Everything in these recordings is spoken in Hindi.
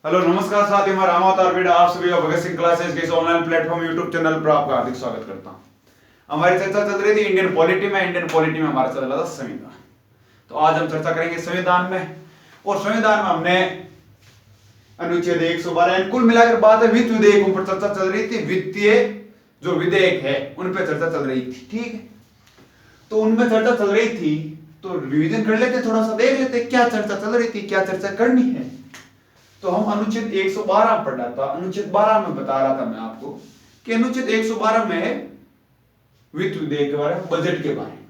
हेलो नमस्कार साथी, मैं रामावत आरबीड आप सभी का भगत सिंह क्लासेस के इस ऑनलाइन प्लेटफॉर्म यूट्यूब चैनल पर आपका हार्दिक स्वागत करता हूं। हमारी चर्चा चल रही थी इंडियन पॉलिटी में हमारा चल रहा था संविधान। तो आज हम चर्चा करेंगे संविधान में, और संविधान में हमने अनुच्छेद 112 कुल मिलाकर बात है वित्त विधेयकों पर चर्चा चल रही थी। वित्तीय जो विधेयक है उन पर चर्चा चल रही थी, ठीक है। तो उनमें चर्चा चल रही थी तो रिवीजन कर लेते, थोड़ा सा देख लेते क्या चर्चा चल रही थी, क्या चर्चा करनी है। तो हम अनुच्छेद 112 पढ़ रहा था। अनुच्छेद 12 में बता रहा था मैं आपको कि अनुच्छेद 112 में है वित्त विधेयक के बारे में, बजट के बारे में।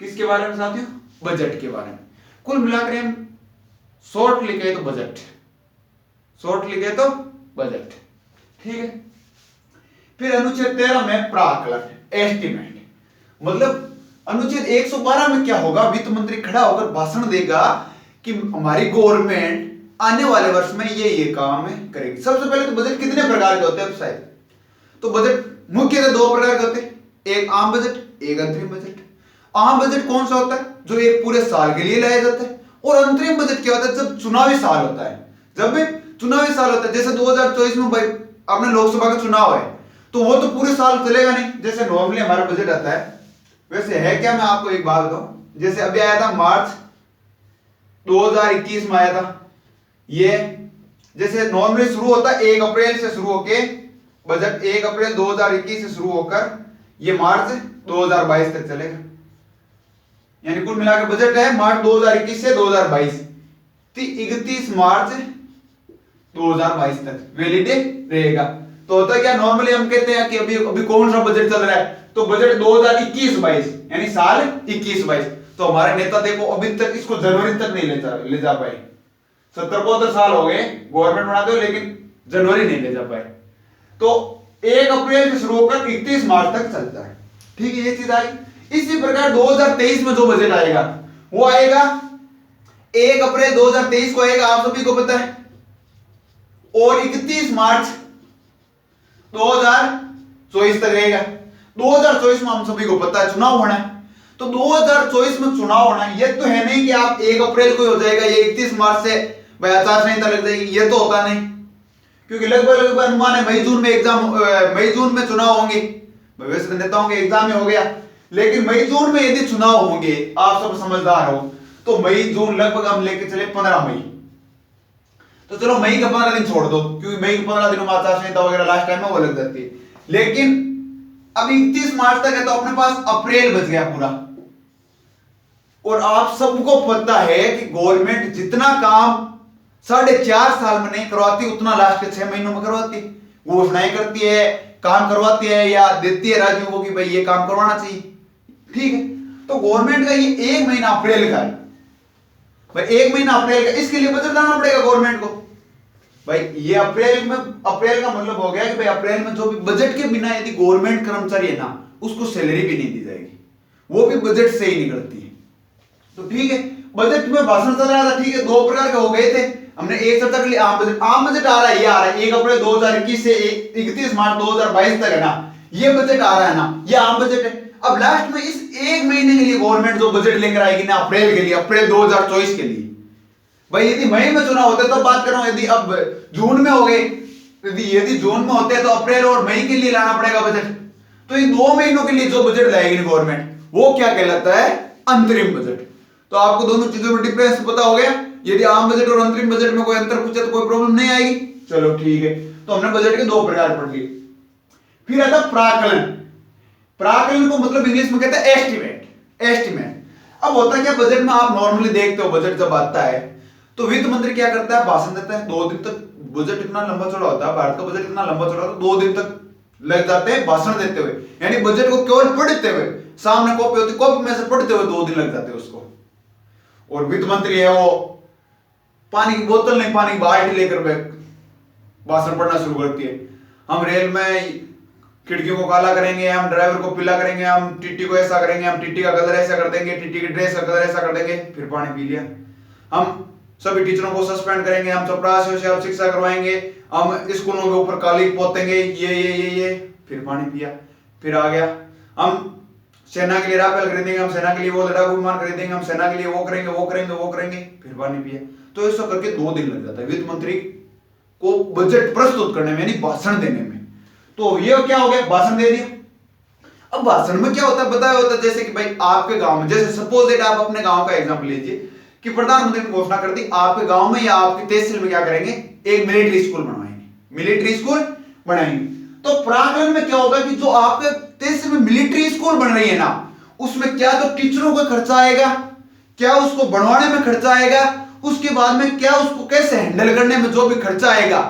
किसके बारे में साथियों? बजट के बारे में। कुल मिलाकर हम शॉर्ट लिखे तो बजट, शॉर्ट लिखे तो बजट, ठीक है। फिर अनुच्छेद 13 में प्राकलन, एस्टिमेट। मतलब अनुच्छेद 112 में क्या होगा, वित्त मंत्री खड़ा होकर भाषण देगा कि हमारी गवर्नमेंट आने वाले वर्ष में ये काम करेगी। सबसे पहले तो बजट कितने प्रकार के होते हैं शायद? तो बजट मुख्यतः दो प्रकार के होते हैं, एक आम बजट, एक अंतरिम बजट। आम बजट कौन सा होता है? जो एक पूरे साल के लिए लाया जाता है। और अंतरिम बजट क्या होता है? जब चुनावी साल होता है, जब चुनावी साल होता है, जैसे 2024 में भाई अपने लोकसभा का चुनाव है, तो वो तो पूरे साल चलेगा नहीं जैसे नॉर्मली हमारा बजट आता है। वैसे है क्या, मैं आपको एक बात बताऊं, जैसे अभी आया था मार्च 2021 में आया था ये, जैसे नॉर्मली शुरू होता है 1 अप्रैल से शुरू होके बजट 1 अप्रैल 2021 से शुरू होकर ये मार्च 2022 तक चलेगा। यानी कुल मिलाकर बजट है मार्च 2021 से 2022, 31 मार्च 2022 तक वैलिड रहेगा। तो होता क्या, नॉर्मली हम कहते हैं कि अभी अभी कौन सा बजट चल रहा है, तो बजट 2021-22 यानी साल 21-22। तो हमारे नेता देखो अभी तक इसको जनवरी तक नहीं ले जा पाए। 70-72 साल हो गए गवर्नमेंट बनाते हुए, लेकिन जनवरी नहीं ले जा पाए। तो 1 अप्रैल से शुरू होकर 31 मार्च तक चलता है, ठीक है। ये चीज आई। इसी प्रकार 2023 में जो बजट आएगा वो आएगा 1 अप्रैल 2023 को आएगा, आप सभी को पता है, और 31 मार्च 2024 तक रहेगा। 2024 में हम सभी को पता है चुनाव होना है। तो 2024 में चुनाव होना है, ये तो है नहीं कि आप 1 अप्रैल को ही हो जाएगा, ये 31 मार्च से भाई आचार संहिता लग जाएगी, ये तो होता नहीं। क्योंकि लगभग अनुमान है मई जून में चुनाव होंगे। वैसे तो नेताओं के एग्जाम में हो गया, लेकिन मई जून में यदि चुनाव होंगे, आप सब समझदार हो, तो मई जून लगभग हम लेके चले 15 मई। तो चलो मई का 15 दिन छोड़ दो, क्योंकि मई के 15 दिनों में आचार संहिता वगैरह लास्ट टाइम में वो लग जाती है। लेकिन अब 31 मार्च तक है, तो अपने पास अप्रैल बच गया पूरा। और आप सबको पता है कि गवर्नमेंट जितना काम 4.5 साल में नहीं करवाती, उतना लास्ट के 6 महीनों में करवाती है। घोषणाएं करती है, काम करवाती है, या देती है राज्यों को कि भाई ये काम करवाना चाहिए, ठीक है। तो गवर्नमेंट का ये 1 महीना अप्रैल का है भाई, 1 महीना अप्रैल का, इसके लिए बजट लाना पड़ेगा गवर्नमेंट को भाई। ये अप्रैल का मतलब हो गया कि भाई अप्रैल में जो भी बजट के बिना यदि गवर्नमेंट कर्मचारी है ना, उसको सैलरी भी नहीं दी जाएगी, वो भी बजट से ही निकलती है। तो ठीक है, बजट में भाषण चल रहा था, ठीक है। 2 प्रकार के हो गए थे, हमने एक चर्चा के लिए आम बजट आ रहा है, ये आ रहा है 1 अप्रैल 2021 से 31 मार्च 2022 तक है ना, ये बजट आ रहा है ना, ये आम बजट है। अब लास्ट में इस 1 महीने के लिए गवर्नमेंट जो बजट लेकर आएगी ना अप्रैल के लिए, अप्रैल 2024 के लिए, भाई यदि मई में चुनाव होते तो बात कर रहा हूं, यदि अब जून में हो गए, यदि जून में होते तो अप्रैल और मई के लिए लाना पड़ेगा बजट। तो इन 2 महीनों के लिए जो बजट लाएगी गवर्नमेंट, वो क्या कहलाता है? अंतरिम बजट। तो आपको दोनों चीजों में डिफरेंस पता हो गया। यदि आम बजट और अंतरिम बजट में कोई अंतर पूछे तो कोई प्रॉब्लम नहीं आएगी। चलो ठीक है, तो हमने बजट के 2 प्रकार पढ़ लिए। फिर आता प्राकलन। प्राकलन को मतलब इंग्लिश में कहते हैं एस्टिमेट। अब होता क्या, बजट में आप नॉर्मली देखते हो, बजट जब आता है तो वित्त मंत्री क्या करता है, भाषण देता है। 2 दिन तक बजट इतना लंबा चौड़ा होता है, भारत का बजट इतना लंबा चौड़ा होता है, 2 दिन तक लग जाते हैं भाषण देते हुए। यानी बजट को केवल पढ़ते हुए, सामने कॉपी होती, कॉपी में से पढ़ते हुए 2 दिन लग जाते हैं उसको। और वित्त मंत्री है वो पानी की बोतल नहीं, पानी की बाल्टी लेकर भाषण पढ़ना शुरू करती है। हम रेल में खिड़कियों को काला करेंगे, हम ड्राइवर को पीला करेंगे, हम टीटी को ऐसा करेंगे, हम टीटी का कलर ऐसा कर देंगे, टीटी की ड्रेस का कलर ऐसा कर देंगे, फिर पानी पी लिया। हम सभी टीचरों को सस्पेंड करेंगे, हम चपरासियों से अब शिक्षा करवाएंगे, हम स्कूलों के ऊपर काली पोतेंगे, ये फिर पानी पिया। फिर आ गया, हम सेना के लिए राफेल खरीदेंगे, हम सेना के लिए वो लड़ाकू विमान खरीदेंगे, हम सेना के लिए वो करेंगे, फिर पानी पिया। तो ऐसा करके 2 दिन लग जाता है। वित्त मंत्री को बजट प्रस्तुत करने में यानी भाषण देने में। तो ये क्या हो गया, भाषण दे दिया। अब भाषण में क्या होता है बताया होता है, जैसे कि भाई आपके गांव में, जैसे सपोज दैट आप अपने गांव का एग्जांपल लीजिए कि प्रधानमंत्री ने घोषणा कर दी आपके गांव में या आपके तहसील में क्या करेंगे, एक मिलिट्री स्कूल बनवाएंगे, मिलिट्री स्कूल बनाएंगे। तो प्रांगण में क्या होगा कि जो आपके तहसील में मिलिट्री स्कूल बन रही है ना, उसमें क्या तो टीचरों का खर्चा आएगा, क्या उसको बनवाने में खर्चा आएगा, उसके बाद में क्या उसको कैसे हैंडल करने में जो भी खर्चा आएगा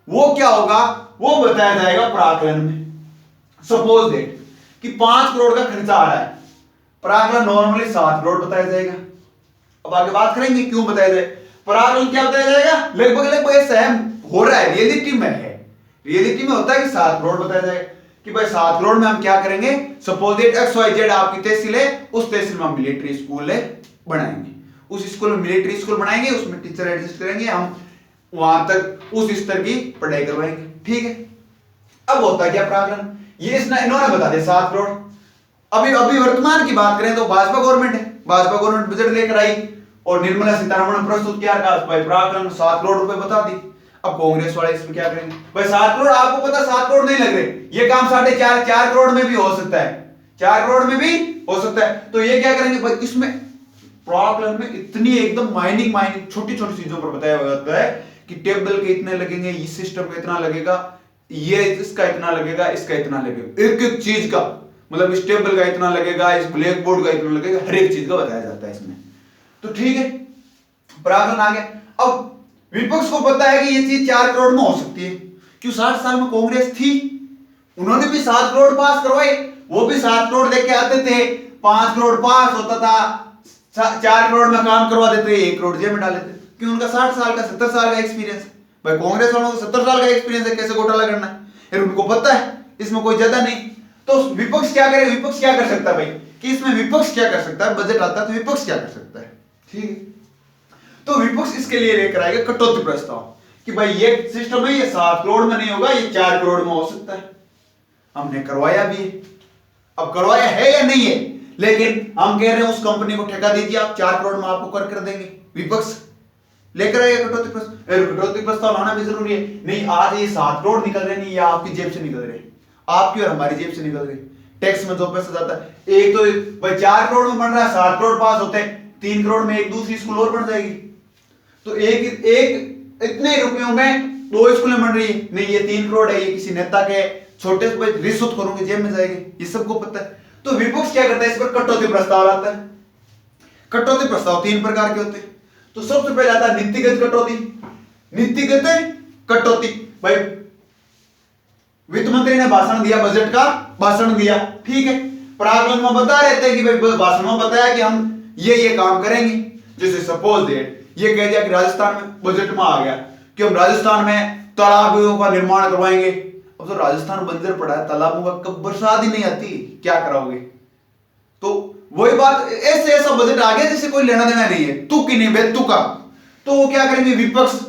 वो क्या होगा, वो बताया जाएगा प्राकलन में। सपोज दैट कि 5 करोड़ का खर्चा आ रहा है, प्राकलन नॉर्मली 7 करोड़ बताया जाएगा। अब आगे बात करेंगे क्यों बताया जाए, प्राकलन क्या बताया जाएगा, लगभग लगभग ऐसा है, हो रहा है, रियलिटी में है, रियलिटी में होता है कि 7 करोड़ बताया जाएगा कि भाई 7 करोड़ में हम क्या करेंगे, सपोज दैट XYZ आपकी तहसील है, उस तहसील में हम मिलिट्री स्कूल बनाएंगे, उस स्कूल में मिलिट्री स्कूल बनाएंगे, उसमें टीचर एडजस्ट करेंगे, हम वहां तक उस स्तर की पढ़ाई करवाएंगे, ठीक है। अब होता क्या प्राकलन, ये इन्होंने बता दिया 7 करोड़। अभी अभी वर्तमान की बात करें तो भाजपा गवर्नमेंट है, भाजपा गवर्नमेंट बजट लेकर आई और निर्मला सीतारमण ने प्रस्तुत किया, भाई प्राकलन 7 करोड़ रुपए बता दी। अब कांग्रेस वाले इसमें क्या करेंगे, भाई 7 करोड़ आपको पता 7 करोड़ नहीं लग रहे, ये काम 4.5 करोड़ में भी हो सकता है, 4 करोड़ में भी हो सकता है। तो ये क्या करेंगे भाई, इसमें प्राकलन में इतनी एकदम माइनिंग छोटी छोटी चीजों पर बताया जाता है कि टेबल के इतने लगेंगे, इस सिस्टम का इतना लगेगा, ये इसका इतना लगेगा, इसका इतना लगेगा, एक एक चीज का मतलब इस टेबल का इतना लगेगा, इस ब्लैक बोर्ड का इतना लगेगा, हर एक चीज का बताया जाता है इसमें। तो ठीक है, प्राकलन आ गया। अब विपक्ष को पता है कि ये चीज 4 करोड़ में हो सकती है, क्यों 60 साल में कांग्रेस थी, उन्होंने भी 7 करोड़ पास करवाए, वो भी 7 करोड़ लेके आते थे, 5 करोड़ पास होता था, 4 करोड़ में काम करवा देते, 1 करोड़ जेब में डाल देते, क्योंकि उनका 60 साल का 70 साल का एक्सपीरियंस है। भाई कांग्रेस वालों को 70 साल का एक्सपीरियंस है कैसे घोटाला करना है, फिर उनको पता है, इसमें कोई ज्यादा नहीं। तो विपक्ष क्या करे, विपक्ष क्या कर सकता है भाई, कि इसमें विपक्ष क्या कर सकता है, बजट आता है तो विपक्ष क्या कर सकता है, ठीक है। तो विपक्ष इसके लिए लेकर आएगा कटौती प्रस्ताव कि भाई ये सिस्टम है, ये 7 करोड़ में नहीं होगा, ये 4 करोड़ में हो सकता है। हमने करवाया भी है, अब करवाया है या नहीं है, लेकिन हम कह रहे हैं उस कंपनी को ठेका दीजिए, आप 4 करोड़ में आपको कर देंगे। विपक्ष लेकर आएगा कटौती प्रस्ताव, कटौती प्रस्ताव लाना भी जरूरी है। नहीं आज ये 7 करोड़ निकल रहे, नहीं ये आपकी जेब से निकल रहे, आपकी और हमारी जेब से निकल रहे, टैक्स में जो पैसा जाता है। एक तो भाई 4 करोड़ में बन रहा है, 7 करोड़ पास होते हैं, 3 करोड़ में एक दूसरी स्कूल और बन जाएगी, तो एक इतने रुपयों में 2 स्कूलें बन रही है, नहीं ये 3 करोड़ है, ये किसी नेता के छोटे से रिश्वत करोगे जेब में जाएगी, ये सबको पता है। तो विपक्ष क्या करता है, इस पर कटौती प्रस्ताव लाता है। कटौती प्रस्ताव 3 प्रकार के होते हैं। तो सबसे पहले आता है नीतिगत कटौती। नीतिगत कटौती, भाई वित्त मंत्री ने भाषण दिया, बजट का भाषण दिया, ठीक है, प्राकलन में बता रहे थे कि भाई भाषण में बताया कि हम ये काम करेंगे। जैसे सपोज दैट ये कह दिया कि राजस्थान में बजट में आ गया कि हम राजस्थान में तालाबों का निर्माण करवाएंगे। अब तो राजस्थान बंजर पड़ा है, तालाबों का कब बरसात ही नहीं आती, क्या कराओगे। तो वही बात, ऐसे ऐसा बजट आ गया जिसे कोई लेना देना नहीं है, तू की नहीं बे तू का। तो वो क्या करेंगे, विपक्ष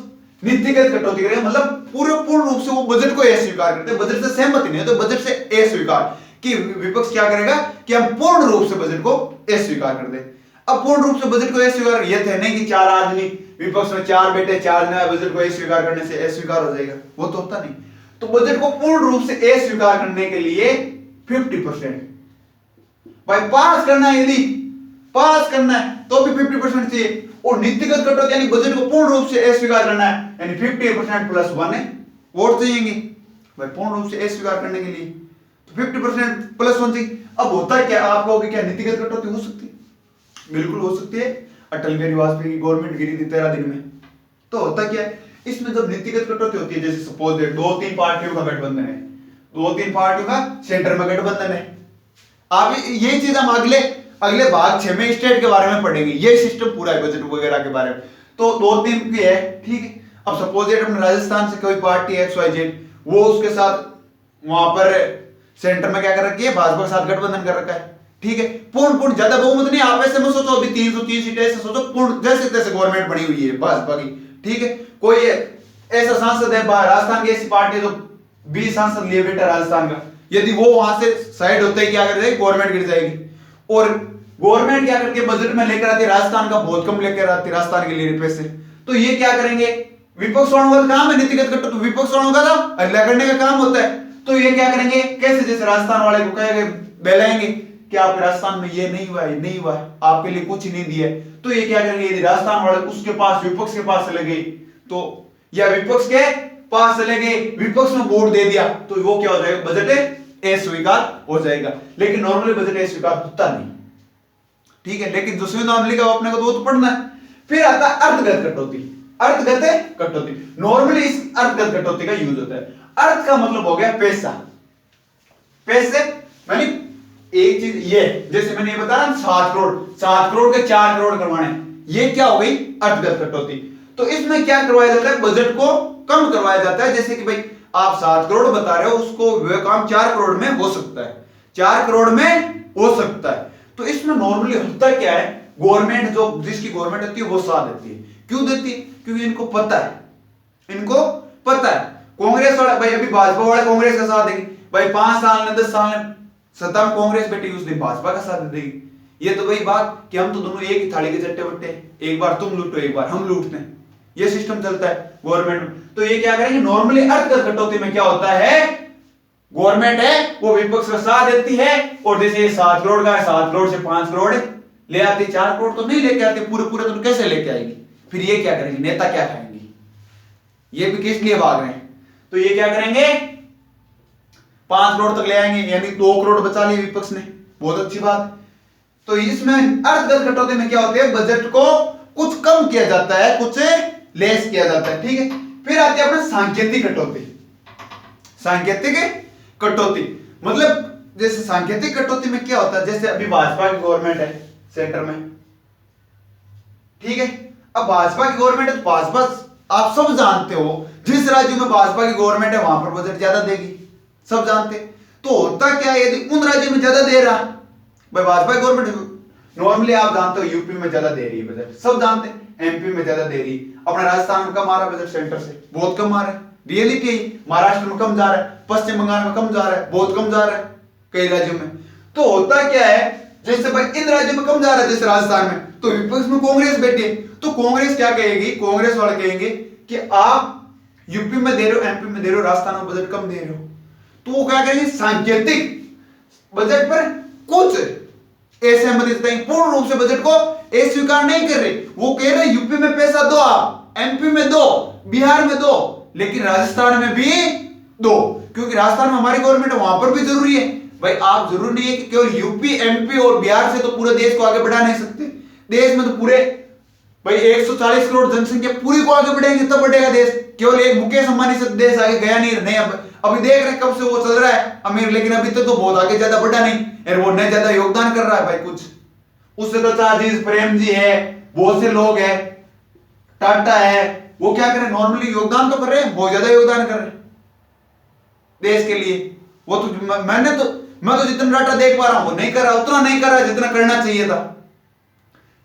नीतिगत कटौती करेंगे, मतलब पूर्ण रूप से वो बजट को अस्वीकार करते हैं, बजट से सहमति नहीं है तो बजट से अस्वीकार, कि विपक्ष क्या करेगा कि हम पूर्ण रूप से बजट को अस्वीकार कर दे। अब पूर्ण रूप से बजट को अस्वीकार, यह तो नहीं कि 4 आदमी विपक्ष में 4 बेटे 4 नया बजट को अस्वीकार करने से अस्वीकार हो जाएगा, वो तो होता नहीं। तो बजट को पूर्ण रूप से अस्वीकार करने के लिए 50% भाई पास करना है, यदि पास करना है तो भी 50% चाहिए। और नीतिगत कटौती यानी बजट को पूर्ण रूप से अस्वीकार करना है, यानी 50% प्लस 1 वोट चाहिए भाई पूर्ण रूप से अस्वीकार करने के लिए, तो 50% प्लस 1 चाहिए। अब होता है क्या, आप कहोगे क्या नीतिगत कटौती हो सकती है, बिल्कुल हो सकती है। अटल बिहारी वाजपेयी की गवर्नमेंट गिरी थी 13 दिन में। तो होता क्या है, इसमें जब नीतिगत कटौती होती है, जैसे सपोज दैट 2-3 पार्टियों का गठबंधन है, 2-3 पार्टियों का सेंटर में गठबंधन है। आप ये चीज हम अगले भाग 6 में स्टेट के बारे में पढ़ेंगे, ये सिस्टम पूरा है बजट वगैरह के बारे में। तो 2-3 की है, ठीक है। अब सपोज दैट अपने राजस्थान से कोई पार्टी XYZ, वो उसके साथ वहां पर सेंटर में क्या कर रखी है, भाजपा के साथ गठबंधन कर रखा है, ठीक है। पूर्ण ज्यादा बहुमत नहीं, आप ऐसे में सोचो अभी 330 सीटें, ऐसे सोचो पूर्ण जैसे तैसे गवर्नमेंट बनी हुई है भाजपा की, ठीक है। कोई ऐसा सांसद है राजस्थान की ऐसी पार्टी जो 20 सांसद लिए बेटा राजस्थान का, यदि वो वहां से साइड होते ही क्या कर जाएगी, गवर्नमेंट गिर जाएगी। और गवर्नमेंट क्या करके बजट में लेकर आती है, राजस्थान का बहुत कम लेकर आती है, राजस्थान के लिए पैसे। तो ये क्या करेंगे, विपक्ष वालों का काम है नीतिगत कटौती, विपक्ष वालों का अगला करने का काम होता है। तो ये क्या करेंगे, कैसे, जैसे राजस्थान वाले को कहेंगे, बहलाएंगे कि आपके राजस्थान में ये नहीं हुआ है, नहीं हुआ है, आपके लिए कुछ नहीं दिया है। तो ये क्या करेंगे, यदि राजस्थान वाले उसके पास, विपक्ष के पास चले गए, तो या विपक्ष के पास चले गए, विपक्ष ने वोट दे दिया, तो वो क्या हो जाएगा, बजट अस्वीकार हो जाएगा। लेकिन नॉर्मली बजट अस्वीकार होता नहीं, ठीक है। लेकिन जो संविधान लिखा अपने को तो पढ़ना है। फिर आता है अर्थगत कटौती। अर्थगत कटौती, नॉर्मली इस अर्थगत कटौती का यूज होता है। अर्थ का मतलब हो गया पैसा, पैसे मैंने एक चीज, ये जैसे मैंने ये बताया 7 करोड़ के 4 करोड़ करवाने, ये क्या हो गई, अर्थगत कटौती। तो इसमें क्या करवाया जाता है, बजट को कम करवाया जाता है। जैसे कि भाई आप 7 करोड़ बता रहे हो, उसको वह काम 4 करोड़ में हो सकता है, 4 करोड़ में हो सकता है। तो इसमें नॉर्मली होता क्या है, गवर्नमेंट जो, जिसकी गवर्नमेंट होती है वो साथ देती है। क्यों देती है, क्योंकि इनको पता है, इनको पता है। कांग्रेस वाले भाई, अभी भाजपा वाले कांग्रेस का साथ देंगे भाई, 5 साल में 10 साल में सत्ता में कांग्रेस बैठी, उस दिन भाजपा का साथ देगी। ये तो वही बात कि हम तो दोनों एक ही थाली के चट्टे बट्टे, एक बार तुम लूटो एक बार हम लूटते हैं, ये सिस्टम चलता है गवर्नमेंट में। तो ये क्या करेंगे, नॉर्मली अर्थगत कटौती में क्या होता है, गवर्नमेंट है वो विपक्ष का साथ देती है, और जैसे 7 करोड़ का है, 7 करोड़ से 5 करोड़ ले आती, 4 करोड़ तो नहीं लेके आती, पूरे पूरे तो कैसे लेके आएगी। फिर ये क्या करेंगे, नेता क्या खाएंगे, ये भी किस लिए भाग रहे हैं। तो ये क्या करेंगे, 5 करोड़ तक ले आएंगे, यानी 2 करोड़ बचा लिए विपक्ष ने, बहुत अच्छी बात। तो इसमें अर्थगत कटौती में क्या होती है, बजट को कुछ कम किया जाता है, कुछ लेस किया जाता है, ठीक है। फिर आती है अपना सांकेतिक कटौती। सांकेतिक कटौती मतलब, जैसे सांकेतिक कटौती में क्या होता है, जैसे अभी भाजपा की गवर्नमेंट है सेंटर में, ठीक है। अब भाजपा की गवर्नमेंट है, तो भाजपा आप सब जानते हो, जिस राज्य में भाजपा की गवर्नमेंट है वहां पर बजट ज्यादा देगी, सब जानते। तो होता क्या है, यदि उन राज्यों में ज्यादा दे रहा भाई भाजपा की गवर्नमेंट, नॉर्मली आप जानते हो यूपी में ज्यादा दे रही है बजट, सब जानते हैं, एमपी में ज्यादा दे रही, अपना राजस्थान में कम आ रहा है बजट सेंटर से, बहुत कम आ रहा है, रियलिटी है। महाराष्ट्र में कम जा रहा है, पश्चिम बंगाल में कम जा रहा है, बहुत कम जा रहा है कई राज्यों में। तो होता क्या है, जैसे भाई इन राज्यों में कम जा रहा है, जैसे राजस्थान में, तो विपक्ष में कांग्रेस बैठी है, तो कांग्रेस क्या कहेगी, कांग्रेस वाले कहेंगे कि आप यूपी में दे रहे हो, एमपी में दे रहे हो, राजस्थान में बजट कम दे रहे हो। तो वो क्या कहेंगे, सांकेतिक बजट पर कुछ असहमति जताएंगे, पूर्ण रूप से बजट को अस्वीकार नहीं कर रहे। वो कह रहे यूपी में पैसा दो, आप एमपी में दो, बिहार में दो, लेकिन राजस्थान में भी दो, क्योंकि राजस्थान में हमारी गवर्नमेंट है, वहां पर भी जरूरी है। भाई आप जरूरी नहीं है कि केवल यूपी, एमपी और बिहार से तो पूरे देश को आगे बढ़ा नहीं सकते। देश में तो पूरे भाई 140 करोड़ जनसंख्या, पूरी को आगे बढ़ेगी तब बढ़ेगा देश। केवल एक मुकेश अंबानी से देश आगे गया नहीं। अभी देख रहे कब से वो चल रहा है अमीर, लेकिन अभी तक तो बहुत आगे ज्यादा बढ़ा नहीं, और वो नहीं ज्यादा योगदान कर रहा है भाई कुछ। उससे तो चार्जिस प्रेम जी है, बहुत से लोग हैं, टाटा है, वो क्या करें, नॉर्मली योगदान तो कर रहे हैं, बहुत ज्यादा योगदान कर रहे हैं देश के लिए। वो तो मैं तो जितना डाटा देख पा रहा हूं वो नहीं कर रहा, उतना नहीं कर रहा जितना करना चाहिए था।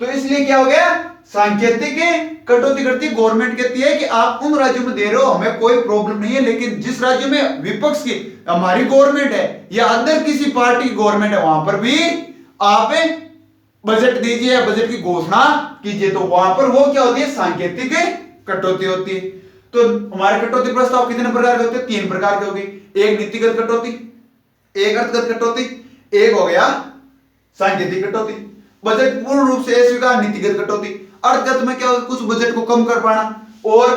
तो इसलिए क्या हो गया, सांकेतिक कटौती करती गवर्नमेंट कहती है कि आप उन राज्यों में दे रहे हो, हमें कोई प्रॉब्लम नहीं है, लेकिन जिस राज्य में विपक्ष की हमारी गवर्नमेंट है या अदर किसी पार्टी की गवर्नमेंट है, वहां पर भी आप बजट दीजिए, बजट की घोषणा कीजिए। तो वहां पर वो क्या होती है, सांकेतिक कटौती होती है। तो हमारे कटौती प्रस्ताव कितने प्रकार के होते हैं, 3 प्रकार के होगी। एक नीतिगत कटौती, एक अर्थगत कटौती, एक हो गया सांकेतिक कटौती। बजट पूर्ण रूप से अस्वीकार, नीतिगत कटौती। अर्थगत में क्या होता है, कुछ बजट को कम कर पाना, और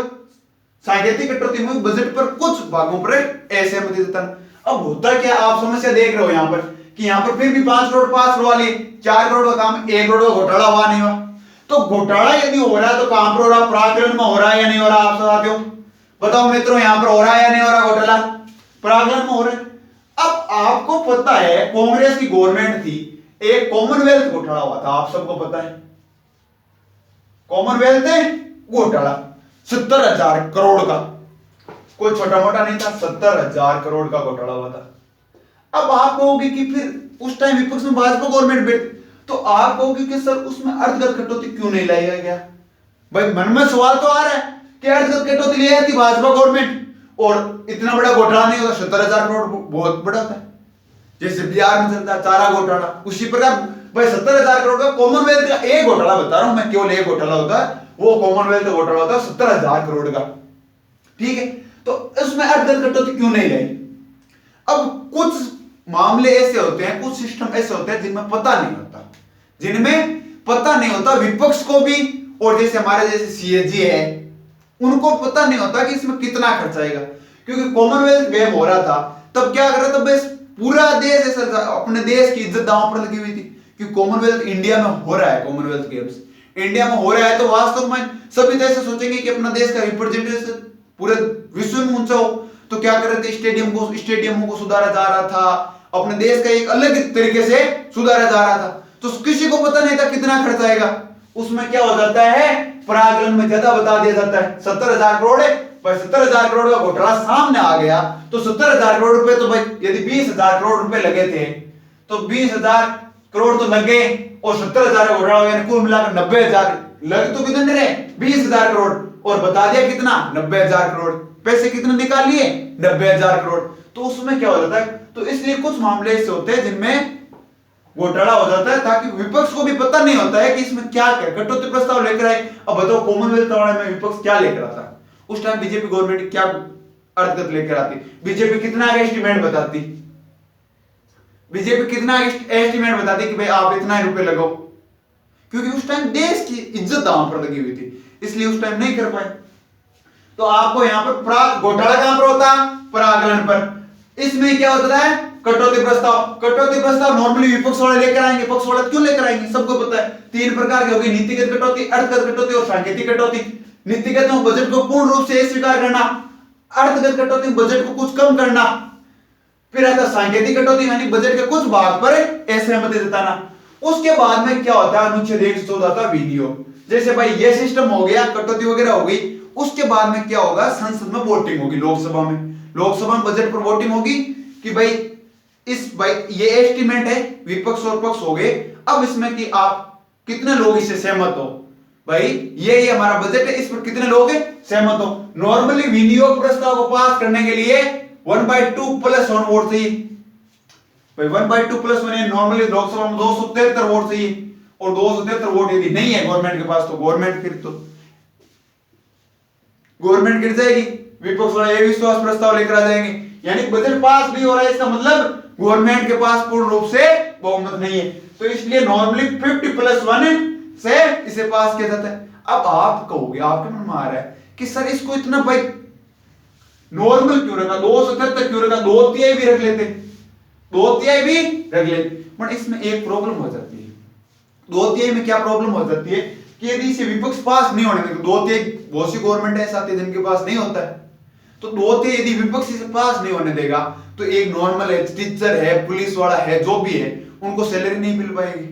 सांकेतिक कटौती में बजट पर कुछ भागों पर असहमति जताना। अब होता क्या, आप समस्या देख रहे हो यहाँ पर कि यहाँ पर फिर भी 5 करोड़ वाली 4 करोड़ का काम, 1 करोड़ का घोटाला हुआ नहीं हुआ। तो घोटाला यदि हो रहा है तो कहां पर हो रहा, प्राकलन में हो रहा है या नहीं हो रहा, आप साथियों बताओ मित्रों, यहां पर हो रहा है या नहीं हो रहा घोटाला, प्राकलन में हो रहा है। अब आपको पता है कांग्रेस की गवर्नमेंट थी, एक कॉमनवेल्थ घोटाला हुआ था, आप सबको पता है कॉमनवेल्थ घोटाला 70,000 करोड़ का, कोई छोटा मोटा नहीं था, 70,000 करोड़ का घोटाला हुआ था। अब आप कहोगे कि फिर उस टाइम विपक्ष में भाजपा गवर्नमेंट बैठी, तो आप कहोगे कि सर उसमें अर्थगत कटौती क्यों नहीं लाया गया। भाई मन में सवाल तो आ रहा है कि अर्थगत कटौती ले आती भाजपा गवर्नमेंट और इतना बड़ा घोटाला नहीं होता, 70,000 करोड़ बहुत बड़ा था। जैसे बिहार में चलता चारा घोटाला, उसी प्रकार भाई 70,000 करोड़ का कॉमनवेल्थ का एक घोटाला बता रहा हूं मैं, केवल एक घोटाला होता है, वो कॉमनवेल्थ घोटाला होता है 70,000 करोड़ का। ठीक है, तो उसमें अर्धगत कटौती क्यों नहीं लाई? अब कुछ मामले ऐसे होते हैं, कुछ सिस्टम ऐसे होते हैं जिनमें पता नहीं होता, जिनमें पता नहीं होता विपक्ष को भी, और जैसे हमारे जैसे सीएजी है उनको पता नहीं होता कि इसमें कितना खर्च आएगा। क्योंकि कॉमनवेल्थ गेम हो रहा था तब क्या कर रहा था, बस पूरा देश ऐसा अपने देश की इज्जत दांव पर लगी हुई थी कि कॉमनवेल्थ इंडिया में हो रहा है, कॉमनवेल्थ गेम्स इंडिया में हो रहा है, तो वास्तव में सभी तो ऐसे सोचेंगे कि अपना देश का रिप्रेजेंटेशन पूरे विश्व में ऊंचा हो। तो क्या कर रहे थे, स्टेडियमों को सुधारा जा रहा था, अपने देश का एक अलग तरीके से सुधारा जा रहा था। तो किसी को पता नहीं था कितना खर्च आएगा। उसमें क्या हो जाता है, परागण में ज्यादा बता दिया जाता है 70,000 करोड़ है, पर 70,000 करोड़ का घोटाला सामने आ गया तो 70,000 करोड़ रुपए तो भाई यदि 20,000 करोड़ रुपए लगे थे तो 20,000 करोड़ तो लग गए, और 70,000 का घोटाला यानी कुल मिलाकर 90,000 लग तो कितने रहे 20,000 करोड़, और बता दिया कितना 90,000 करोड़, पैसे कितने निकाल लिए 90,000 करोड़। तो उसमें क्या हो जाता है, तो इसलिए कुछ मामले ऐसे होते हैं जिनमें घोटाला हो जाता है ताकि विपक्ष को भी पता नहीं होता है कि इसमें क्या कटौती प्रस्ताव लेकर आए। अब बताओ कॉमनवेल्थ में विपक्ष क्या लेकर आता, उस टाइम बीजेपी गवर्नमेंट क्या अर्थगत लेकर आती, बीजेपी कितना एस्टिमेट बताती, बीजेपी कितना एस्टिमेट बताती कि भाई आप इतना रुपए लगाओ, क्योंकि उस टाइम देश की इज्जत दांव पर लगी हुई थी, इसलिए उस टाइम नहीं कर पाए। तो आपको यहां पर घोटाला कहां पर होता, परागलन पर। इसमें क्या होता है, कटौती प्रस्ताव। कटौती प्रस्ताव नॉर्मली विपक्ष वाले लेकर आएंगे, पक्ष वाले क्यों लेकर आएंगे, सबको पता है। 3 प्रकार की होगी, नीतिगत कटौती, अर्थगत कटौती और सांकेतिक कटौती। नीतिगत में बजट को पूर्ण रूप से स्वीकार करना, अर्थगत कटौती में बजट को कुछ कम करना, फिर आता सांकेतिक कटौती यानी बजट के कुछ भाग पर असहमति जताना। उसके बाद में क्या होता है, अनुच्छेद 114 का विनियोग। जैसे भाई ये सिस्टम हो गया, कटौती वगैरह हो गई, उसके बाद में क्या होगा, संसद में वोटिंग होगी, लोकसभा में बजट पर वोटिंग होगी कि भाई ये एस्टिमेट है, विपक्ष और पक्ष हो गए, अब इसमें कि आप कितने लोग इससे सहमत हो, भाई ये हमारा बजट है, इस पर कितने लोग सहमत हो। नॉर्मली विनियोग प्रस्ताव को पास करने के लिए 1/2 + 1 वोट चाहिए, भाई 1/2 + 1 है, नॉर्मली लोकसभा में 273 वोट चाहिए, और 273 वोट यदि नहीं है गवर्नमेंट के पास तो गवर्नमेंट गिर जाएगी, विपक्ष वाले ये विश्वास प्रस्ताव लेकर आ जाएंगे, यानी बजट पास नहीं हो रहा है, इसका मतलब गवर्नमेंट के पास पूर्ण रूप से बहुमत नहीं है। तो इसलिए नॉर्मली 50 + 1 से इसे पास किया जाता है। अब आप कहोगे, आपके मन में आ रहा है कि सर इसको इतना भाई नॉर्मल क्यों रखा, 277 क्यों रखा, 2/3 भी रख लेते, 2/3 भी रख लेते। बट इसमें एक प्रॉब्लम हो जाती है, 2/3 में क्या प्रॉब्लम हो जाती है कि यदि इसे विपक्ष पास नहीं होने देगा, 2/3 बहुत सी गवर्नमेंट ऐसा आती है जिनके पास नहीं होता है, तो 2/3 यदि विपक्ष इसे पास नहीं होने देगा तो एक नॉर्मल है, टीचर है, पुलिस वाला है, जो भी है, उनको सैलरी नहीं मिल पाएगी।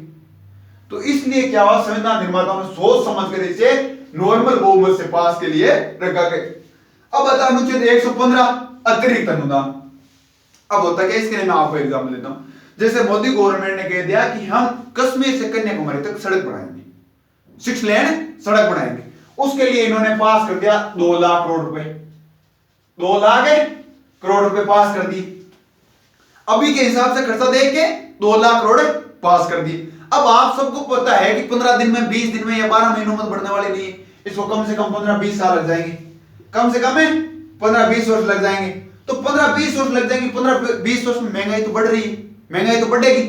तो इसलिए क्या हुआ, संविधान निर्माताओं ने सोच समझ कर इसे नॉर्मल बहुमत से पास के लिए रखा गया। अब बता अनुच्छेद 115 अतिरिक्त अनुदान। अब होता क्या, इसके लिए मैं आपको एग्जाम्पल देता हूं। जैसे मोदी गवर्नमेंट ने कह दिया कि हम कश्मीर से कन्याकुमारी तक सड़क बनाएंगे, 6 लेन सड़क बनाएंगे, उसके लिए इन्होंने पास कर दिया 2 लाख करोड़ रुपए, 2 लाख करोड़ रुपए पास कर दी। अभी के हिसाब से खर्चा देख के 2 लाख करोड़ पास कर दी। अब आप सबको पता है कि 15 दिन में, 20 दिन में या 12 महीनों में बढ़ने वाले नहीं है, इसको कम से कम 15-20 साल लग जाएंगे, कम से कम 15-20 वर्ष लग जाएंगे। तो 15-20 वर्ष लग जाएंगे, 15-20 वर्ष में महंगाई तो बढ़ रही है, महंगाई तो बढ़ेगी।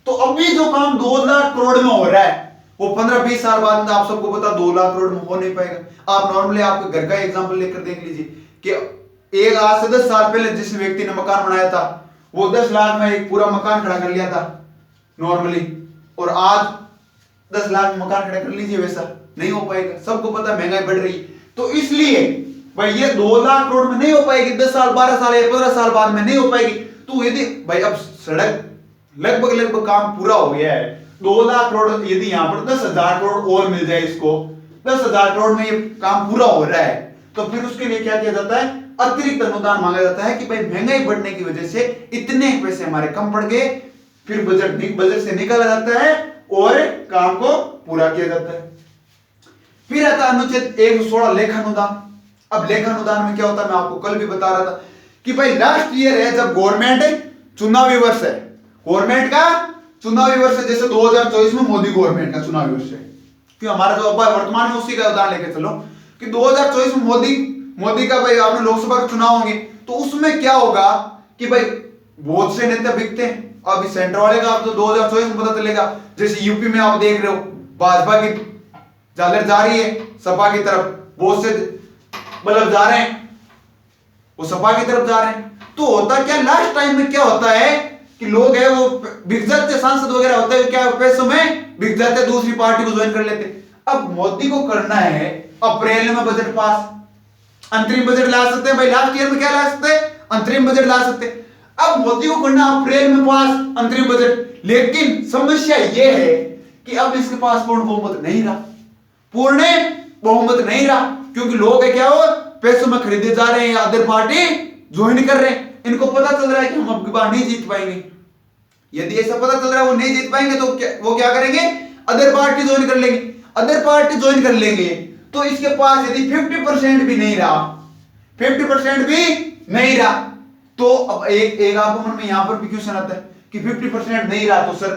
तो अभी जो काम 2 लाख करोड़ में हो रहा है वो 15-20 साल बाद आप सबको पता 2 लाख करोड़ में हो नहीं पाएगा। आप नॉर्मली आपके घर का एग्जांपल लेकर देख लीजिए कि एक आज से 10 साल पहले जिस व्यक्ति ने मकान बनाया था वो 10 लाख में एक पूरा मकान खड़ा कर लिया था नॉर्मली, और आज 10 लाख में मकान खड़ा कर लीजिए, वैसा नहीं हो पाएगा। सबको पता महंगाई बढ़ रही, तो इसलिए भाई ये 2 लाख करोड़ में नहीं हो पाएगी, 10 साल 12 साल या 15 साल बाद में नहीं हो पाएगी। तो यदि भाई अब सड़क लगभग काम पूरा हो गया है, 2 लाख करोड़ यदि यहां पर 10,000 करोड़ और मिल जाए, इसको 10,000 करोड़ में ये काम पूरा हो रहा है, तो फिर उसके लिए क्या किया जाता है, अतिरिक्त अनुदान मांगा जाता है कि भाई महंगाई बढ़ने की वजह से इतने पैसे हमारे कम पड़ गए, फिर बजट से निकाला जाता है और काम को पूरा किया जाता है। फिर आता अनुच्छेद 116 लेखानुदान। अब लेखानुदान में क्या होता है, मैं आपको कल भी बता रहा था कि भाई लास्ट ईयर है जब गवर्नमेंट चुनावी वर्ष है, गवर्नमेंट का चुनावी वर्ष है, जैसे 2024 में मोदी गवर्नमेंट का चुनावी वर्ष है, कि हमारा जो अब वर्तमान में उसी का उदाहरण लेके चलो कि 2024 में मोदी मोदी का भाई आपने लोकसभा के चुनाव होंगे तो उसमें क्या होगा कि भाई बहुत से नेता बिकते हैं। अभी सेंटर वाले का आप तो 2024 में पता चलेगा। जैसे यूपी में आप देख रहे हो भाजपा की झालर जा रही है सपा की तरफ, बहुत से मतलब जा रहे हैं वो सपा की तरफ जा रहे हैं। तो होता क्या लास्ट टाइम में क्या होता है कि लोग है वो बिक जाते, सांसद वगैरह होते हैं क्या पैसों में बिक जाते, दूसरी पार्टी को ज्वाइन कर लेते। अब मोदी को करना है अप्रैल में बजट पास, अंतरिम बजट ला सकते हैं भाई, लास्ट ईयर में क्या ला सकते हैं अंतरिम बजट ला सकते हैं। अब मोदी को करना अप्रैल में पास अंतरिम बजट, लेकिन समस्या यह है कि अब इसके पास पूर्ण बहुमत नहीं रहा, पूर्ण बहुमत नहीं रहा, क्योंकि लोग है क्या वो पैसों में खरीदे जा रहे हैं, अदर पार्टी ज्वाइन कर रहे हैं। इनको पता चल रहा है कि हम अब की बार नहीं जीत पाएंगे। यदि ऐसा पता चल रहा है वो नहीं जीत पाएंगे तो वो क्या करेंगे, अदर पार्टी ज्वाइन कर लेंगे। अदर पार्टी ज्वाइन कर लेंगे तो इसके पास यदि 50% भी नहीं रहा, 50% भी नहीं रहा, तो अब एक आपको मन में यहां पर भी क्वेश्चन आता है कि 50% नहीं रहा तो सर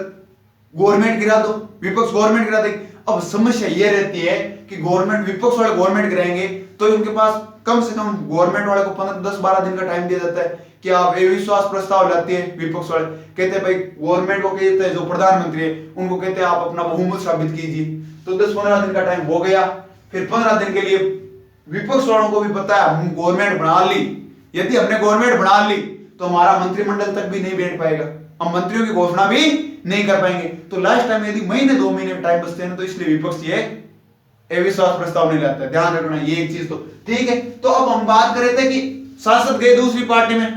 गवर्नमेंट गिरा दो, विपक्ष गवर्नमेंट गिरा देगी। अब समस्या यह रहती है कि गवर्नमेंट विपक्ष वाले गवर्नमेंट गिराएंगे तो उनके पास कम से कम गवर्नमेंट वाले को 10-12 दिन का टाइम दिया जाता है कि आप अविश्वास प्रस्ताव लाते हैं। विपक्ष वाले कहते हैं भाई गवर्नमेंट को कहते हैं जो प्रधानमंत्री है उनको कहते हैं आप अपना बहुमत साबित कीजिए, तो 10-15 दिन का टाइम हो गया। फिर 15 दिन के लिए विपक्ष वालों को भी पता है हम गवर्नमेंट बना ली, यदि हमने गवर्नमेंट बना ली तो हमारा मंत्रिमंडल तक भी नहीं बैठ पाएगा, हम मंत्रियों की घोषणा भी नहीं कर पाएंगे। तो लास्ट टाइम यदि महीने 2 महीने टाइम बचते हैं तो इसलिए विपक्ष ये अविश्वास प्रस्ताव नहीं लाता है, ध्यान रखना ये एक चीज। तो ठीक है, तो अब हम बात कर रहे थे कि सांसद गए दूसरी पार्टी में,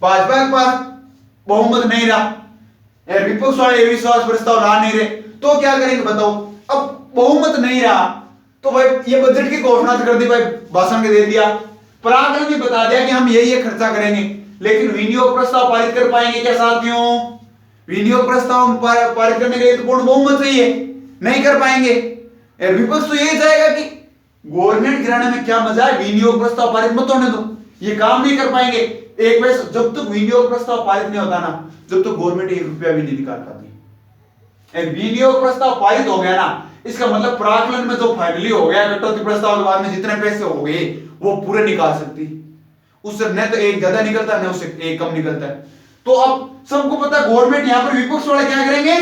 भाजपा के पास बहुमत नहीं रहा, विपक्ष वाले अविश्वास प्रस्ताव ला नहीं रहे, तो क्या करेंगे बताओ। अब बहुमत नहीं रहा तो भाई ये बजट की घोषणा कर दी, भाई भाषण के दे दिया, पराक्रम भी बता दिया कि हम ये खर्चा करेंगे, लेकिन विनियोग प्रस्ताव पारित कर पाएंगे क्या साथियों? विनियोग प्रस्ताव पारित करने के लिए तो पूर्ण बहुमत चाहिए, नहीं कर पाएंगे। विपक्ष तो यही चाहेगा कि गवर्नमेंट गिराने में क्या मजा है, विनियोग प्रस्ताव पारित मत होने दो, ये काम नहीं कर पाएंगे। एक पैसा जब तक विनियोग प्रस्ताव पारित नहीं होता ना, जब तक गवर्नमेंट 1 रुपया भी नहीं निकाल पाती। विनियोग प्रस्ताव पारित हो गया ना, इसका मतलब प्राकलन में जो फाइनली हो गया कटौती प्रस्ताव के बाद में जितने पैसे हो गए वो पूरे निकाल सकती, उससे न तो एक ज्यादा निकलता है न उससे एक कम निकलता है। तो अब सबको पता गवर्नमेंट यहां पर विपक्ष वाले क्या करेंगे,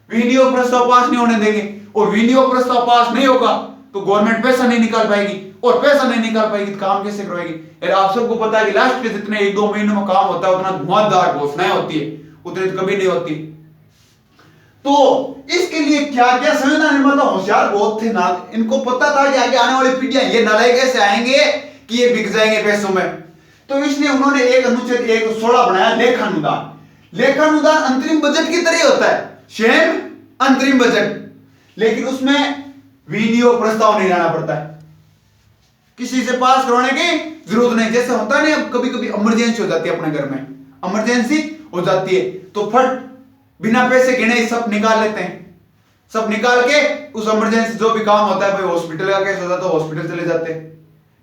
विनियोग प्रस्ताव पास नहीं होने देंगे, और विनियोग प्रस्ताव पास नहीं होगा तो गवर्नमेंट पैसा नहीं निकाल पाएगी, और पैसा नहीं निकाल पाएगी तो काम कैसे करवाएगी। आप सबको पता है कि लास्ट के जितने 1-2 महीनों में काम होता है उतना धुआंधार घोषणाएं होती है, उतनी तो कभी नहीं होती। तो इसके लिए क्या क्या संविधान निर्माता होशियार बहुत थे ना, इनको पता था कि आगे आने वाली पीढ़ियां ये नालायक कैसे आएंगे कि ये बिक जाएंगे पैसों में, तो इसलिए उन्होंने एक अनुच्छेद 116 बनाया, लेखानुदान। लेखानुदान अंतरिम बजट की तरह होता है, सेम अंतरिम बजट, लेकिन उसमें विनियोग प्रस्ताव नहीं लाना पड़ता है, किसी से पास करवाने की जरूरत नहीं। जैसे होता नहीं, अब कभी कभी इमरजेंसी हो जाती है, अपने घर में इमरजेंसी हो जाती है तो फट बिना पैसे गिने सब निकाल लेते हैं, सब निकाल के उस इमरजेंसी जो भी काम होता है, भाई हॉस्पिटल का केस होता है तो हॉस्पिटल चले जाते हैं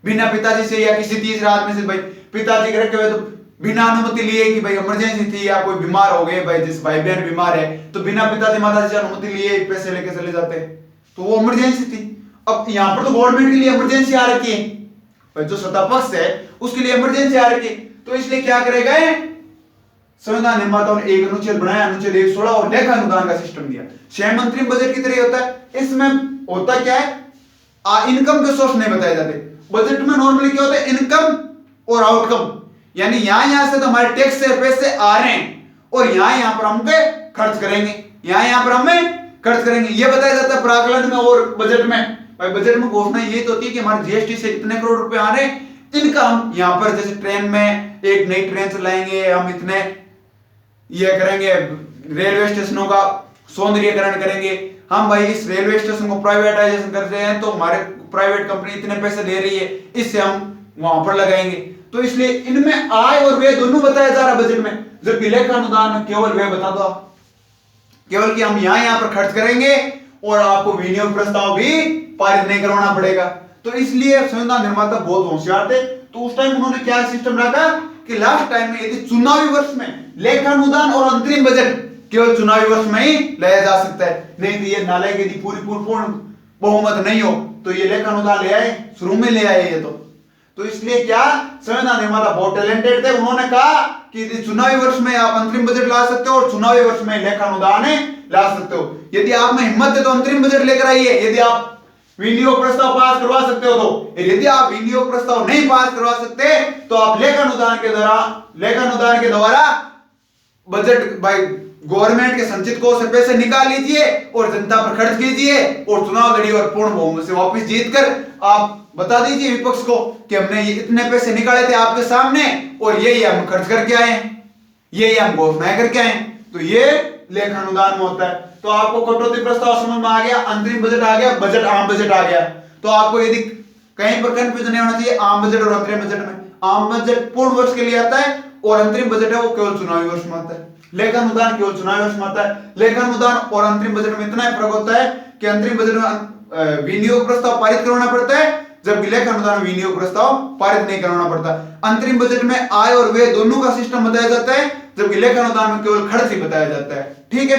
बिना पिताजी से या किसी तीसरे आदमी से, भाई पिताजी के रखे हुए तो बिना अनुमति लिए कि भाई इमरजेंसी थी या कोई बीमार हो गए, भाई जिस भाई बहन बीमार है तो बिना पिताजी माताजी से अनुमति लिए पैसे लेके चले जाते हैं, तो वो इमरजेंसी थी। अब यहां पर तो गवर्नमेंट के लिए इमरजेंसी आ रखी है, भाई जो सत्ता पक्ष है उसके लिए इमरजेंसी आ रखी है, तो इसलिए क्या करेगा संविधान निर्माताओं ने एक अनुच्छेद बनाया, अनुच्छेद 116, और लेखा अनुदान का सिस्टम दिया। सेम अंतरिम बजट की तरह होता है। इसमें होता क्या है, इनकम के सोर्स नहीं बताए जाते। बजट में नॉर्मली क्या होता है, इनकम और आउटकम, यानी यहां से तो हमारे टैक्स से पैसे आ रहे हैं और यहां पर हम खर्च करेंगे, यहां पर हमें खर्च करेंगे, ये बताया जाता है प्राकलन में और बजट में। भाई बजट में घोषणा ये तो होती है कि हमारे जीएसटी से इतने करोड़ रुपए आ रहे हैं, इनका हम यहां पर जैसे ट्रेन में एक नई ट्रेन चलाएंगे, हम इतने ये करेंगे, रेलवे स्टेशनों का सौंदर्यीकरण करेंगे, हम भाई इस रेलवे स्टेशन को प्राइवेटाइजेशन कर रहे हैं तो हमारे प्राइवेट कंपनी इतने पैसे दे रही है, इससे हम वहां पर लगाएंगे। तो इसलिए इनमें आय और व्यय दोनों बताया जा रहा बजट में, जबकि लेखानुदान में केवल व्यय बता दो, केवल कि हम यहां पर खर्च करेंगे और आपको विनियोग प्रस्ताव भी पारित नहीं करवाना पड़ेगा। तो इसलिए संविधान निर्माता बहुत होशियार थे, तो उस टाइम उन्होंने क्या सिस्टम रखा कि लास्ट टाइम में यदि चुनावी वर्ष में लेखानुदान और अंतरिम बजट केवल चुनावी वर्ष में ही लाया जा सकता है, नहीं तो ये नालायक यदि पूर्ण बहुमत नहीं हो तो ये लेखानुदान ले आए, शुरू में ले आए ये तो इसलिए क्या संविधान निर्माता बहुत टैलेंटेड थे, उन्होंने कहा कि चुनावी वर्ष में आप अंतरिम बजट ला सकते हो और चुनावी वर्ष में लेखानुदान ला सकते हो। यदि आप में हिम्मत है तो अंतरिम बजट लेकर आइए, यदि आप विनियोग प्रस्ताव पास करवा सकते हो तो। यदि आप विनियोग प्रस्ताव नहीं पास करवा सकते तो आप लेखानुदान के द्वारा बजट भाई गवर्नमेंट के संचित कोष से पैसे निकाल लीजिए और जनता पर खर्च कीजिए और चुनाव लड़िए और पूर्ण बहुमत से वापस जीतकर आप बता दीजिए विपक्ष को कि हमने ये इतने पैसे निकाले थे आपके सामने और यही हम खर्च करके आए हैं, यही हम घोषणाएं करके आए। तो ये लेखानुदान में होता है। तो आपको कटौती प्रस्ताव समझ में आ गया, अंतरिम बजट आ गया, बजट आम बजट आ गया। तो आपको यदि कहीं पर कंफ्यूजन नहीं होना चाहिए आम बजट और अंतरिम बजट में। आम बजट पूर्ण वर्ष के लिए आता है और अंतरिम बजट है वो केवल चुनावी वर्ष में आता है। लेखानुदान केवल चुनावी वर्ष में आता है। लेखानुदान और अंतरिम बजट में इतना ही फर्क होता है कि अंतरिम बजट में विनियोग प्रस्ताव पारित करवाना पड़ता है, जबकि लेखानुदान में विनियोग प्रस्ताव पारित नहीं करवाना पड़ता। अंतरिम बजट में आय और व्यय दोनों का सिस्टम बताया जाता है, जबकि लेखानुदान में केवल खर्च ही बताया जाता है। ठीक है,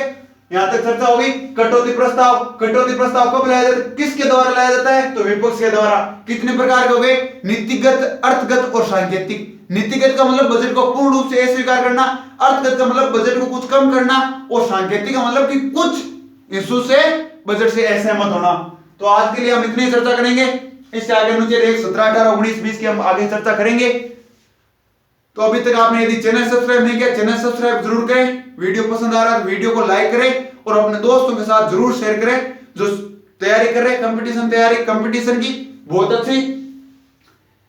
यहां तक चर्चा होगी। कटौती प्रस्ताव कब लाया जाता है, किसके द्वारा लाया जाता है, तो विपक्ष के द्वारा। कितने प्रकार के हो गए, नीतिगत, अर्थगत और सांकेतिक। नीतिगत का मतलब बजट को पूर्ण रूप से अस्वीकार करना, अर्थगत का मतलब बजट को कुछ कम करना और सांकेतिक का मतलब कि कुछ इशू से बजट से असहमत होना। तो आज के लिए हम इतनी चर्चा करेंगे, इससे आगे नीचे 17, 18, 19, 20 की हम आगे चर्चा करेंगे। तो अभी तक आपने यदि चैनल सब्सक्राइब नहीं किया, चैनल सब्सक्राइब जरूर करें। वीडियो पसंद आ रहा है तो वीडियो को लाइक करें और अपने दोस्तों के साथ जरूर शेयर करें जो तैयारी कर रहे हैं, कंपटीशन की बहुत अच्छी।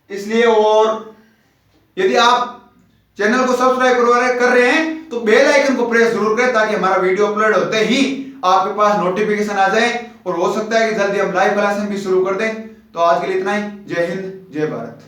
इसलिए और यदि आप चैनल को सब्सक्राइब कर रहे हैं तो बेल आइकन को प्रेस जरूर करें ताकि हमारा वीडियो अपलोड होते ही आपके पास नोटिफिकेशन आ जाए और हो सकता है कि जल्दी हम लाइव क्लासेस भी शुरू कर दें। तो आज के लिए इतना ही। जय हिंद, जय भारत।